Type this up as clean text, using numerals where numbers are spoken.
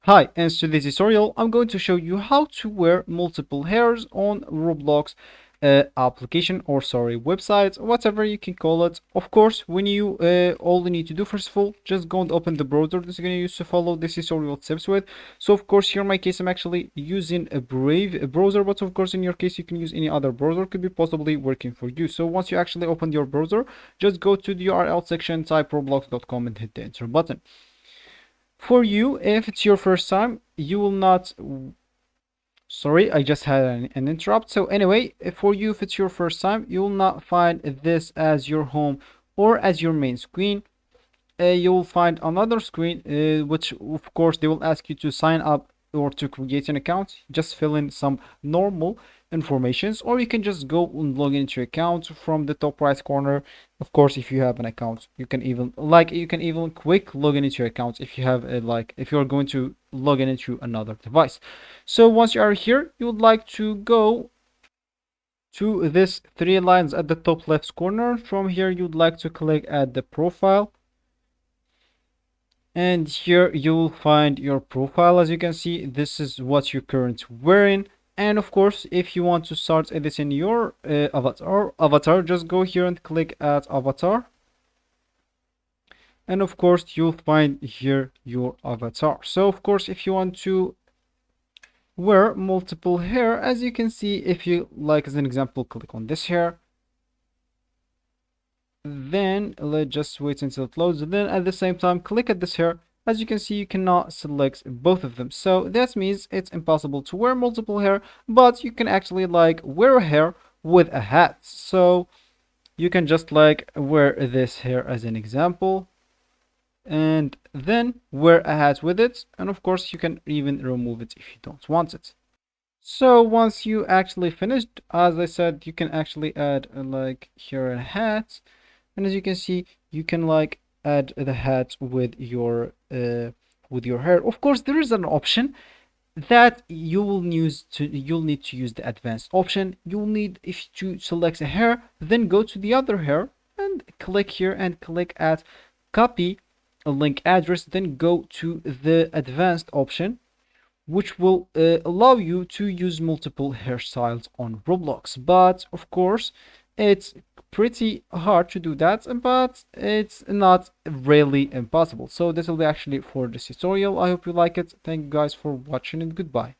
Hi, in today's tutorial, I'm going to show you how to wear multiple hairs on Roblox application or website, whatever you can call it. Of course, when you all you need to do first of all, just go and open the browser that you're going to use to follow this tutorial tips with. So of course, here in my case, I'm actually using a Brave browser, but of course, in your case, you can use any other browser, could be possibly working for you. So once you actually open your browser, just go to the URL section, type roblox.com and hit the enter button. For you, if it's your first time, you will not. Sorry, I just had an interrupt. So anyway, for you, if it's your first time, you will not find this as your home or as your main screen. You will find another screen, which of course they will ask you to sign up or to create an account. Just fill in some normal informations, or you can just go and log into your account from the top right corner. Of course, if you have an account, you can even quick log in into your account if you have if you're going to log in into another device. So once you are here, you would like to go to this three lines at the top left corner. From here, you'd like to click add the profile, and here you will find your profile. As you can see, this is what you're currently wearing. And of course, if you want to start editing your avatar, just go here and click add avatar, and of course you'll find here your avatar. So of course, if you want to wear multiple hair, as you can see, if you like, as an example, click on this hair, then let's just wait until it loads, and then at the same time click at this hair. As you can see, you cannot select both of them, so that means it's impossible to wear multiple hair, but you can actually wear a hair with a hat. So you can just wear this hair as an example, and then wear a hat with it, and of course you can even remove it if you don't want it. So once you actually finished, as I said, you can actually add here a hat, and as you can see, you can add the hat with your hair. Of course, there is an option that you'll need to use the advanced option. You'll need, if to select a hair, then go to the other hair and click here and click at copy a link address, then go to the advanced option, which will allow you to use multiple hairstyles on Roblox. But of course, it's pretty hard to do that, but it's not really impossible. So this will be actually for this tutorial. I hope you like it. Thank you guys for watching, and goodbye.